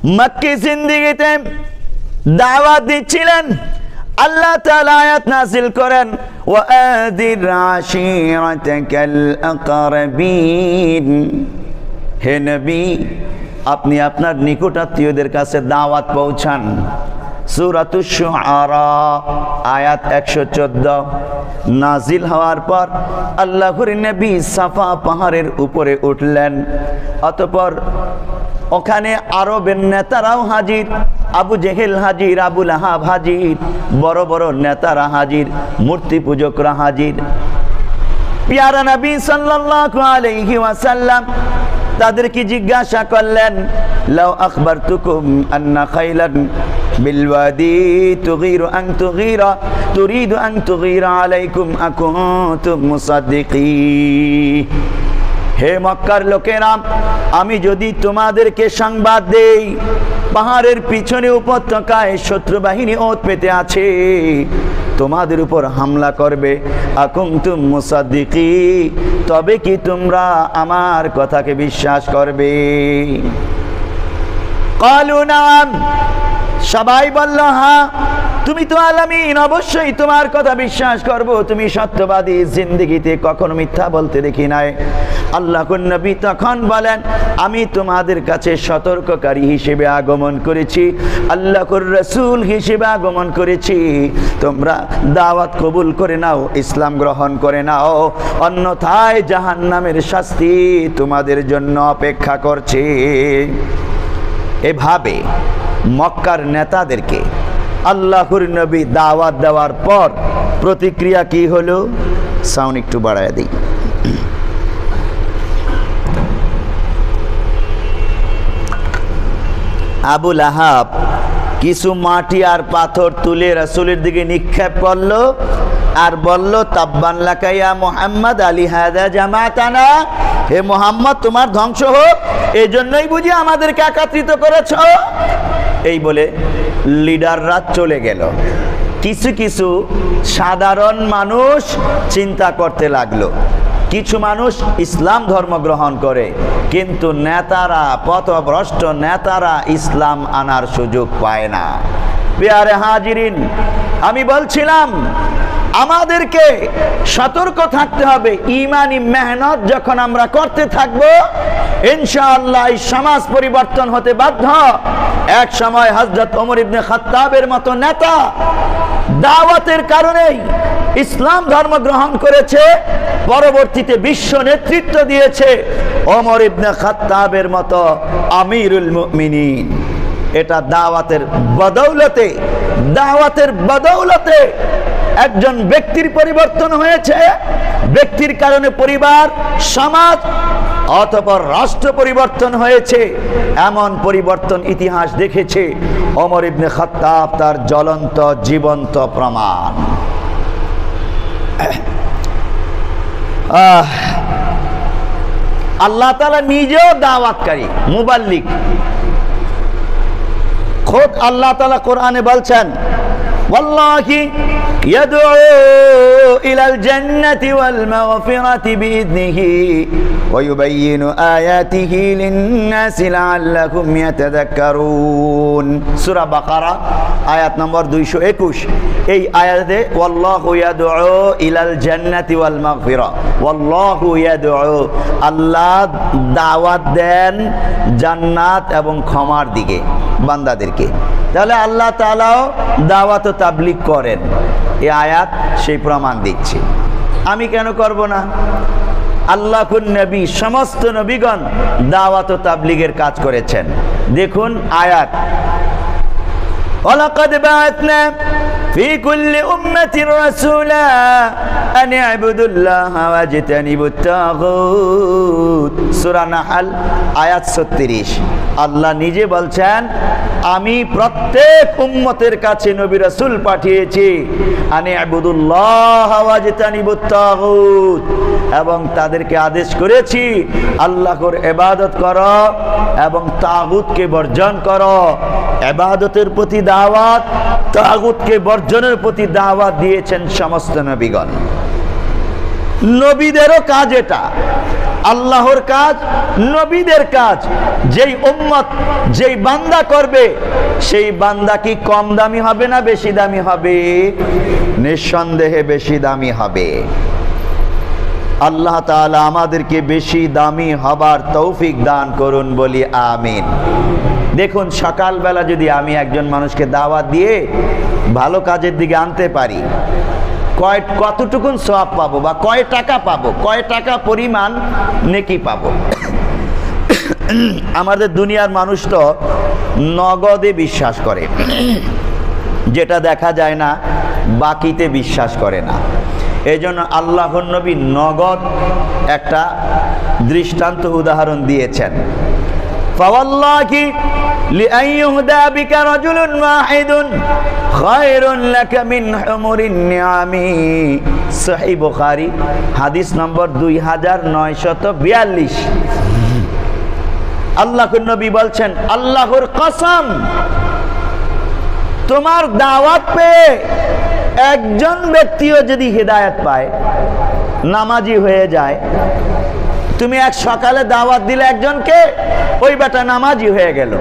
মক্কি জিন্দেগিতে দাওয়াত দিচ্ছিলেন, আল্লাহ তাআলা আয়াত নাযিল করেন, ওয়াআদির আশীরাতাকাল আকরাবিন। হে নবী, আপনি আপনার নিকটাত্মীয়দের কাছে দাওয়াত পৌঁছান। সূরাতুশ শুআরা আয়াত 114 নাজিল হওয়ার পর আল্লাহর নবী সাফা পাহাড়ের উপরে উঠলেন। অতঃপর ওখানে আরবের নেতারাও হাজির, আবু জেহেল হাজির, আবু লাহাব হাজির, বড় বড় নেতারা হাজির, মূর্তি পূজকরা হাজির। প্যারা নবী সাল্লাল্লাহু আলাইহি ওয়াসাল্লাম তাদেরকে জিজ্ঞাসা করলেন, লাউ আখবারতুকুম আন্না খাইলান বিলওয়াদি তুরিদু আন তুগীরা আলাইকুম আকুনতুম মুসাদ্দিকিন। হে মক্কার লোকেরা, আমি যদি তোমাদেরকে সংবাদ দেই পাহাড়ের পিছনে উপত্যকায় শত্রু বাহিনী ওত পেতে আছে, তোমাদের উপর হামলা করবে, আকুনতুম মুসাদ্দিকিন, তবে কি তোমরা আমার কথাকে বিশ্বাস করবে? ক্বালু নাম, সবাই বলল হ্যাঁ, তুমি তো আলামিন, অবশ্যই তোমার কথা বিশ্বাস করব, তুমি সত্যবাদী, জিন্দেগিতে কখনো মিথ্যা বলতে দেখি নাই। আল্লাহর নবী তখন বলেন, আমি তোমাদের কাছে সতর্ককারী হিসেবে আগমন করেছি, আল্লাহর রাসূল হিসেবে আগমন করেছি। তোমরা দাওয়াত কবুল করে নাও, ইসলাম গ্রহণ করে নাও, অন্যথায় জাহান্নামের শাস্তি তোমাদের জন্য অপেক্ষা করছে। এভাবে মক্কার নেতাদেরকে আল্লাহর নবী দাওয়াত দেওয়ার পর প্রতিক্রিয়া কি হলো? সাউন্ড একটু বাড়ায় দিই। আবু লাহাব কিছু মাটি আর পাথর তুলে রাসূলের দিকে নিক্ষেপ করলো আর বলল, তাব্বান লাকা ইয়া মুহাম্মদ আলী হাযা জামাতানা, হে মুহাম্মদ তোমার ধ্বংস হোক, এই জন্যই বুঝি আমাদেরকে একত্রিত করেছ। এই বলে লিডাররা চলে গেল। কিছু কিছু সাধারণ মানুষ চিন্তা করতে লাগলো, কিছু মানুষ ইসলাম ধর্ম গ্রহণ করে, কিন্তু নেতারা, পথভ্রষ্ট নেতারা ইসলাম আনার সুযোগ পায় না। প্রিয় হাজিরিন, আমি বলছিলাম আমাদেরকে সতর্ক থাকতে হবে। ঈমানি মেহনত যখন আমরা করতে থাকব, ইনশাআল্লাহ এই সমাজ পরিবর্তন হতে বাধ্য। এক সময় হযরত ওমর ইবনে খাত্তাবের মতো নেতা দাওয়াতের কারণেই ইসলাম ধর্ম গ্রহণ করেছে, পরবর্তীতে বিশ্ব নেতৃত্ব দিয়েছে ওমর ইবনে খাত্তাবের মতো আমিরুল মুমিনিন। এটা দাওয়াতের বদৌলতে, দাওয়াতের বদৌলতে একজন ব্যক্তির পরিবর্তন হয়েছে, ব্যক্তির কারণে পরিবার, সমাজ, অতঃপর রাষ্ট্র পরিবর্তন হয়েছে। এমন পরিবর্তন ইতিহাস দেখেছে। ওমর ইবনে খাত্তাব তার জ্বলন্ত জীবন্ত প্রমাণ। আল্লাহ তাআলা নিজেও দাওয়াতকারী, মুবাল্লিগ। খোদ আল্লাহ তাআলা কোরআনে বলছেন, ওয়াল্লাহি ইয়াদউ ইলাল জান্নাতি ওয়াল মাগফিরাতি বিইذনিহি ওয়া ইউবাইয়িনু আয়াতিহি লিন-নাসি লাআল্লাহুম ইয়াতাযাক্কারুন। সূরা বাকারা আয়াত নম্বর 221। এই আয়াতে ওয়াল্লাহু ইয়াদউ ইলাল জান্নাতি ওয়াল মাগফিরা, ওয়াল্লাহু ইয়াদউ, আল্লাহ দাওয়াত দেন জান্নাত এবং ক্ষমার দিকে বান্দাদেরকে। তাহলে আল্লাহ তাআলাও দাওয়াত ও তাবলীগ করেন। এই আয়াত সেই প্রমাণ দিচ্ছে। আমি কেন করব না? আল্লাহর নবী, সমস্ত নবীগণ দাওয়াত ও তাবলীগের কাজ করেছেন। দেখুন আয়াত, ওয়ালাকাদ বাআথনা ফি কুল্লি উম্মাতির রাসূলা আন ইবুদুল্লাহা ওয়াজতানিবুত তাগুত। সূরা নাহল আয়াত 36। আল্লাহ নিজে বলছেন, আমি প্রত্যেক উম্মতের কাছে নবী রাসূল পাঠিয়েছি, আন ইবুদুল্লাহা ওয়াজতানিবুত তাগুত, এবং তাদেরকে আদেশ করেছি আল্লাহর ইবাদত করো এবং তাগুতকে বর্জন করো। ইবাদতের প্রতি দাওয়াত, তাগুতকে বর্জনের প্রতি দাওয়াত দিয়েছেন সমস্ত নবীগণ। নবীদেরও কাজ এটা। আল্লাহর কাজ, নবীদের কাজ। যেই উম্মত, যেই বান্দা করবে, সেই বান্দা কি কম দামি হবে না বেশি দামি হবে? নিঃসন্দেহে বেশি দামি হবে। আল্লাহ তাআলা আমাদেরকে বেশি দামি হবার তৌফিক দান করুন, বলি আমিন। দেখুন, সকালবেলা যদি আমি একজন মানুষকে দাওয়াত দিয়ে ভালো কাজের দিকে আনতে পারি, কতটুকুন সওয়াব পাবো, বা কয় টাকা পাবো, কয় টাকা পরিমাণ নেকি পাবো? আমাদের দুনিয়ার মানুষ তো নগদে বিশ্বাস করে, যেটা দেখা যায় না, বাকিতে বিশ্বাস করে না। এই জন্য আল্লাহর নবী নগদ একটা দৃষ্টান্ত উদাহরণ দিয়েছেন। ফাওয়াল্লাহি লিআন ইউহদা বিকা রাজুলুন ওয়াহিদুন খায়রুন লাকা মিন হুমুরিন নিআমি। সহিহ বুখারী হাদিস নম্বর 2942। আল্লাহর নবী বলছেন, আল্লাহর কসম, তোমার দাওয়াত পেয়ে একজন ব্যক্তিও যদি হেদায়েত পায়, নামাজি হয়ে যায়, তুমি এক সকালে দাওয়াত দিলে একজনকে, ওই বেটা নামাজি হয়ে গেল,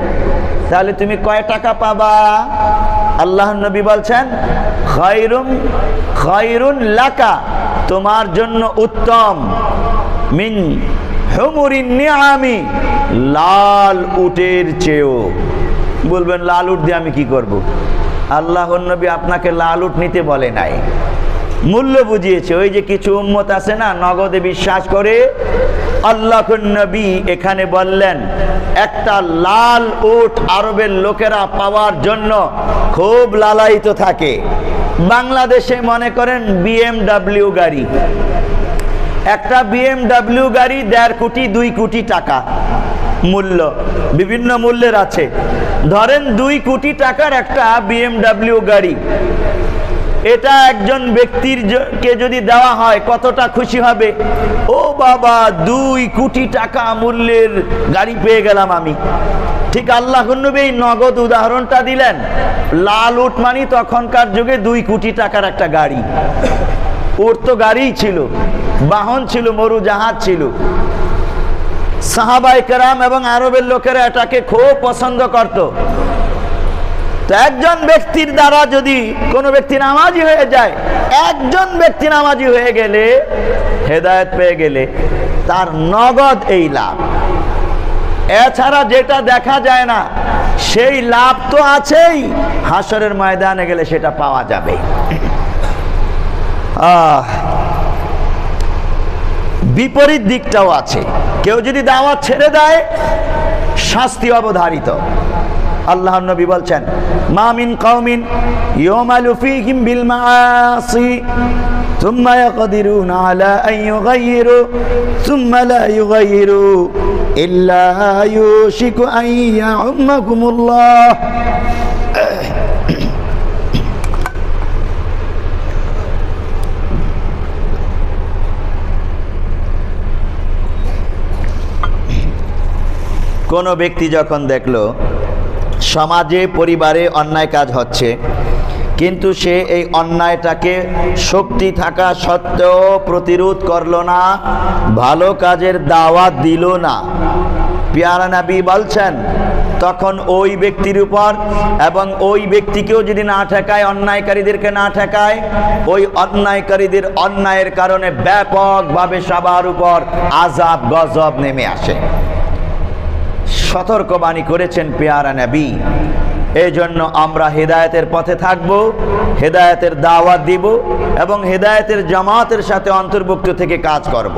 তাহলে তুমি কয় টাকা পাবা? আল্লাহর নবী বলছেন, খায়রুন লাকা, তোমার জন্য উত্তম, মিন হুমুরিন নিআমি, লাল উটের চেয়েও। বলবেন, লাল উট দিয়ে আমি কি করব? আল্লাহর নবী আপনাকে লাল উট নিতে বলে নাই, মূল্য বুঝিয়েছে। ওই যে কিছু উম্মত আছে না, নগদে বিশ্বাস করে, আল্লাহর নবী এখানে বললেন, একটা লাল উট আরবের লোকেরা পাওয়ার জন্য খুব লালায়িত থাকে। বাংলাদেশে মনে করেন BMW গাড়ি, একটা BMW গাড়ি 1.5 কোটি 2 কোটি টাকা মূল্য, বিভিন্ন মূল্যের আছে। ধরেন 2 কোটি টাকার একটা BMW গাড়ি, এটা একজন ব্যক্তির কে যদি দেওয়া হয়, কতটা খুশি হবে? ও বাবা, 2 কোটি টাকা মূল্যের গাড়ি পেয়ে গেলাম আমি। ঠিক আল্লাহর নবী এই নগদ উদাহরণটা দিলেন। লাল উট মানে তখনকার যুগে 2 কোটি টাকার একটা গাড়ি। উট তো গাড়িই ছিল, বাহন ছিল, মরু জাহাজ ছিল। সাহাবায়ে কেরাম এবং আরবের লোকেরা এটাকে খুব পছন্দ করত। তো একজন ব্যক্তির দ্বারা যদি কোনো ব্যক্তি নামাজি হয়ে যায়, একজন ব্যক্তি নামাজি হয়ে গেলে, হেদায়েত পেয়ে গেলে, তার নগদ এই লাভ। এছাড়া যেটা দেখা যায় না, সেই লাভ তো আছেই, হাসরের ময়দানে গেলে সেটা পাওয়া যাবে। বিপরীত দিকটাও আছে। কেউ যদি দাওয়াত ছেড়ে দেয়, শাস্তি অবধারিত। আল্লাহর নবী বলছেন, মা মিন কওমিন ইউমালু ফীহিম বিল মাআসি সুম্মা ইয়াকদিরুনা আলা আন ইউগাইয়িরু সুম্মা লা ইউগাইয়িরু ইল্লা ইউশিকু আন ইয়াউম্মাকুমুল্লাহ। কোনো ব্যক্তি যখন দেখলো সমাজে, পরিবারে অন্যায় কাজ হচ্ছে, কিন্তু সে এই অন্যায়টাকে শক্তি থাকা সত্ত্বেও প্রতিরোধ করলো না, ভালো কাজের দাওয়াত দিল না, পেয়ারা নবী বলছেন, তখন ওই ব্যক্তির উপর, এবং ওই ব্যক্তিকেও যদি না ঠেকায়, অন্যায়কারীদেরকে না ঠেকায়, ওই অন্যায়কারীদের অন্যায়ের কারণে ব্যাপকভাবে সবার উপর আযাব গজব নেমে আসে। সতর্কবাণী করেছেন পেয়ারা নবী। এই জন্য আমরা হেদায়েতের পথে থাকব, হেদায়েতের দাওয়াত দিব, এবং হেদায়েতের জামাতের সাথে অন্তর্ভুক্ত থেকে কাজ করব।